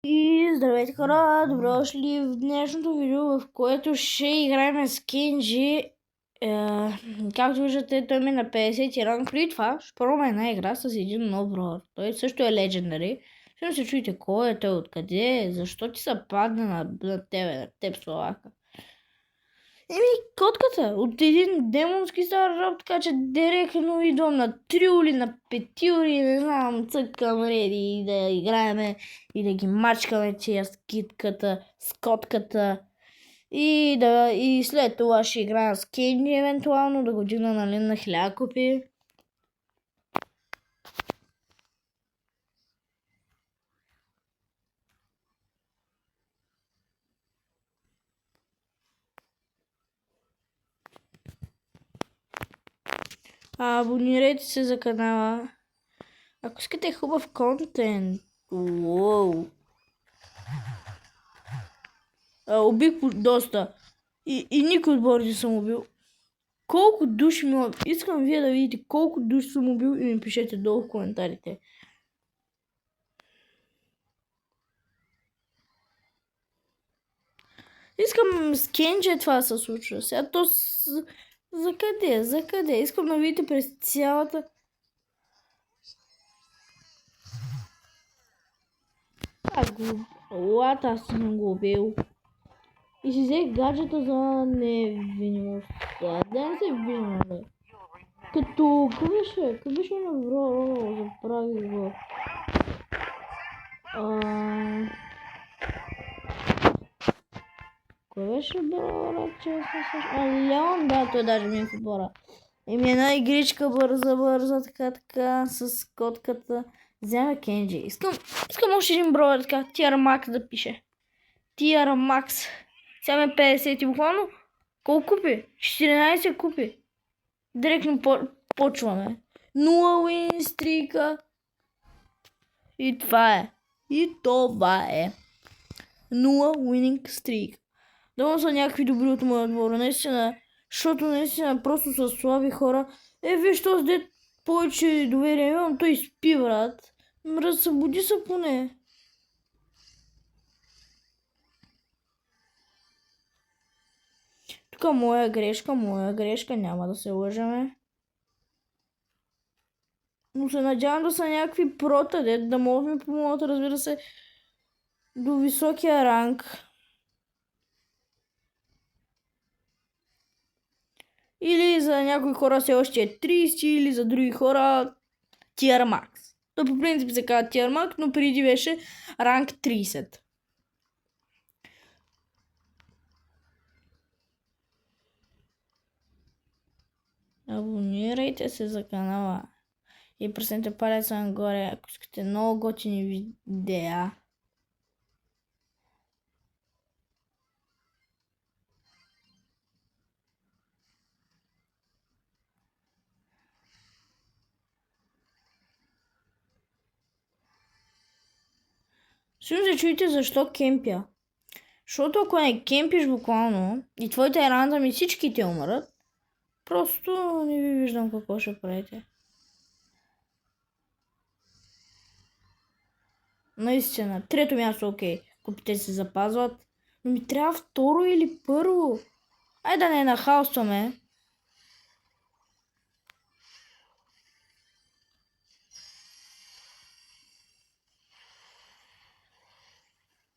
И здравейте хора, добре дошли в днешното видео, в което ще играем с Кенджи. Както виждате, той ми е на 50 ранг. Преди това ще пробваме една игра с един нов бrawler. Той също е Legendary. Ще се чуете кой е той, откъде е, защо ти се падна на теб Славака. Котката от един демонски стар раб, така че директно идвам на триоли, на петиоли, не знам, цъкам реди да играеме и да ги мачкаме тия с котката. И след това ще играем с Кенджи, евентуално да го дигна на 1000 копи. Абонирайте се за канала, ако искате хубав контент. Уоу. Убих доста. И никой отбор не съм убил. Колко души ми... Искам вие да видите колко души съм убил и ми пишете долу в коментарите. Искам с Кенджи това да се случва. Сега то... За къде? За къде? Искам да видите през цялата... Аз съм го убил. И си взех гаджета за невинност. Да не се виним, бе. Като... Как беше на бро? Заправих го. Кой беше бро? Леон, да, той даже ми е в отбора. Една игричка бърза, така, с котката. Взема Кенджи. Искам още един бро, така, Tier Max да пише. Tier Max. Сега ме 50 и буквално. Колко купи? 14 купи. Директно почваме. 0 win стрика. И това е. 0 winning streak. Давам са някакви добри от моя отбор. Наистина. Защото наистина просто са слаби хора. Виж този дет повече доверие имам. Той спи, брат. Разсъбуди се поне. Тук моя грешка. Няма да се лъжаме. Но се надявам да са някакви прота, дет да могат ми помогнат, разбира се, до високия ранг. Или за някои хора все още е 30, или за други хора Tier Max. То по принцип се казва Tier Max, но преди беше ранг 30. Абонирайте се за канала. И преснете палеца нагоре, ако искате много готини видеа. Сигурно се чуете защо кемпя. Защото ако не кемпиш буквално и твоите рандами всички те умрат, просто не ви виждам какво ще правите. Наистина, трето място, окей. Купите се запазват. Но ми трябва второ или първо. Ай да не нахалстваме.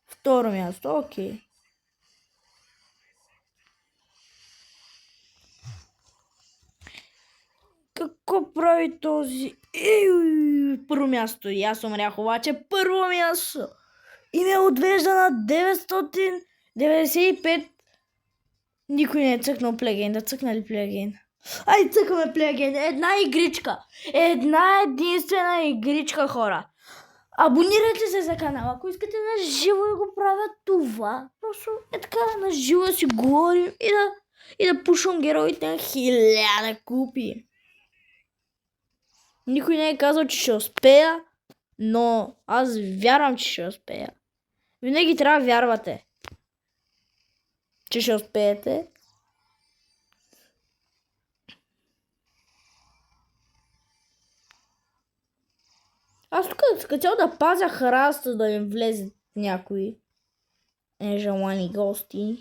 Второ място, окей. Какво прави този? Първо място. И аз умрях, обаче първо място. И ме отвежда на 995. Никой не е цъкнал плеген. Да цъкна ли плеген? Ай, цъкаме плеген. Една игричка. Една единствена игричка, хора. Абонирайте се за канала, ако искате на живо да го правя това. Просто е така, на живо да си говорим и да пушвам героите на 1000 купи. Никой не е казал, че ще успея, но аз вярвам, че ще успея. Винаги трябва да вярвате, че ще успеете. Аз тук цял да пазя храста да им влезе някои нежелани гости.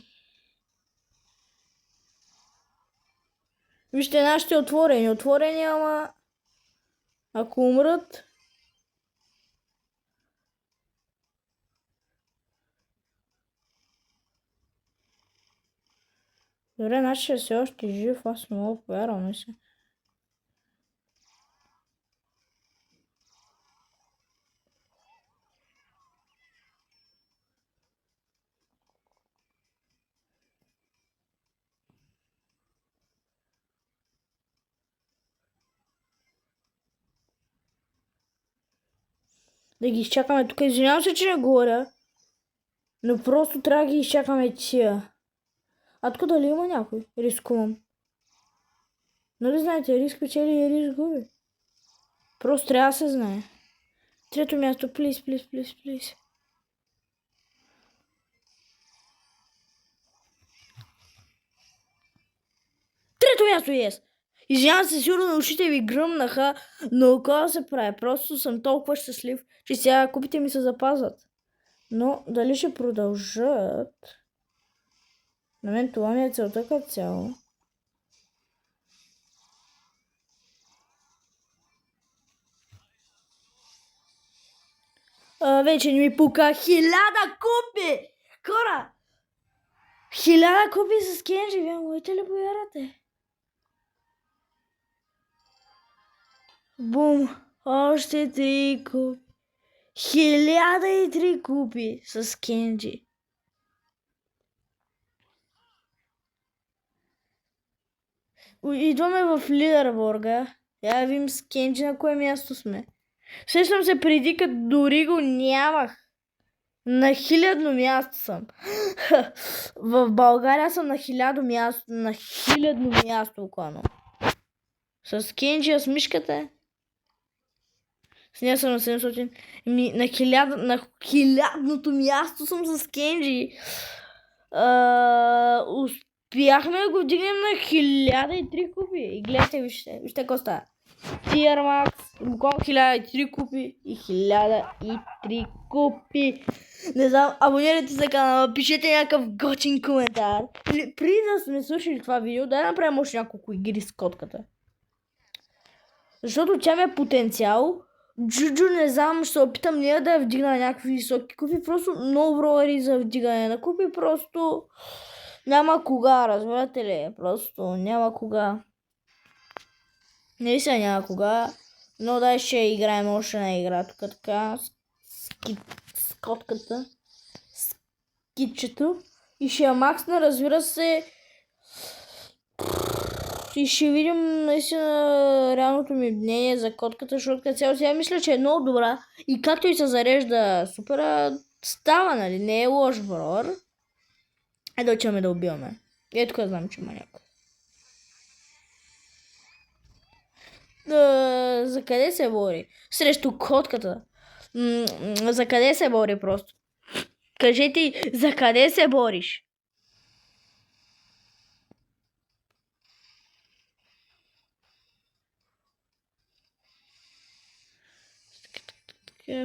Вижте нашите отворени. Отворени, ама ако умрат... Добре, нашия все още жив, аз не мога повярвам, не се. Да ги изчакаме тук. Извинявам се, че не говоря. Но просто трябва да ги изчакаме тия. А тук дали има някой? Рискувам. Нали знаете, риск печели и риск губи. Просто трябва да се знае. Трето място, плиз. Трето място, yes! Извинявам се, сигурно ушите ви гръмнаха, но какво се прави? Просто съм толкова щастлив, че сега купите ми се запазват. Но дали ще продължат? На мен това ми е целта като цяло. Вече не ми пука 1000 купи! Хора! 1000 купи с Кенджи, вие можете ли повярвате? Бум! Още 3 купи. 1003 купи с Кенджи. Идваме в лидерборга. Я видим с Кенджи на кое място сме. Сещам се преди, като дори го нямах. На 1000 място съм. В България съм на 1000 място. На 1000 място буквално. С Кенджи с мишката. С нея съм на 700. На 1000-ното място съм с Кенджи. Успяхме да го вдигнем на 1003 купи. И гледайте, вижте какво става. Tier Max, буквално 1003 купи и 1003 купи. Не знам, абонирайте се за канала, пишете някакъв готин коментар. Или преди да сме слушали това видео, да направим още няколко игри с котката. Защото тя ми е потенциал. Джуджу не знам, ще се опитам ние да я вдигна на някакви високи купи. Просто много броери за вдигане на купи. Просто няма кога, разбирате ли? Просто няма кога. Не се няма кога. Но дай ще играем още на игра тук така. С котката. С китчето. И ще я максна, разбира се. И ще видим наистина реалното ми мнение за котката, защото като цяло сега мисля, че е много добра. И както и се зарежда супера, става, нали? Не е лош броер. Да отиваме да убиваме. Ето тук знам, че има някой. За къде се бори? Срещу котката. За къде се бори просто? Кажете, за къде се бориш?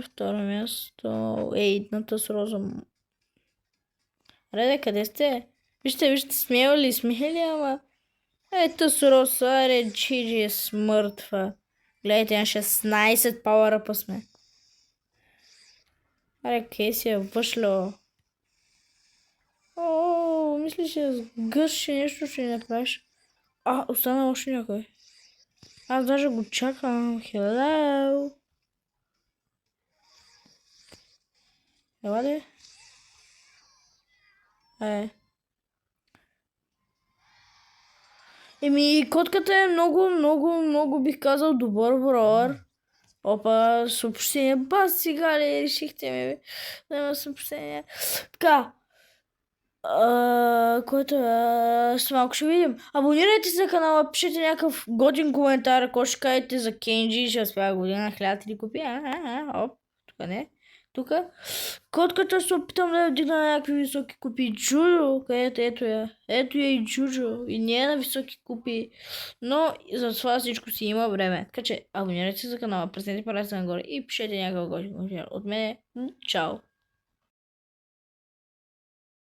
Второ място. Едната с роза. Реде, къде сте? Вижте, смели, ама... Ето с роза, аре, Джиджи е смъртва. Гледайте, на 16 пауъра сме. Аре, Кейси е въшло. О, мислиш, че сгъше нещо ще ни направиш. Остана още някой. Аз даже го чакам. Hello. Ела ли? Котката е много бих казал добър броер. Опа, съобщение. Сега ли решихте ми? Да има съобщение. Така. Което с малко ще видим. Абонирайте се за канала, пишете някакъв годин коментар, ако ще кажете за Кенджи, ще успя година 1003 купи. Тук не. Тук. Котката ще опитам да я вдигна на някакви високи купи. Джуджо, където ето я. Ето я и Джуджо. И не е на високи купи. Но за това всичко си има време. Така че абонирайте се за канала, преснете палеца нагоре и пишете някакъв годин коментар. От мен чао.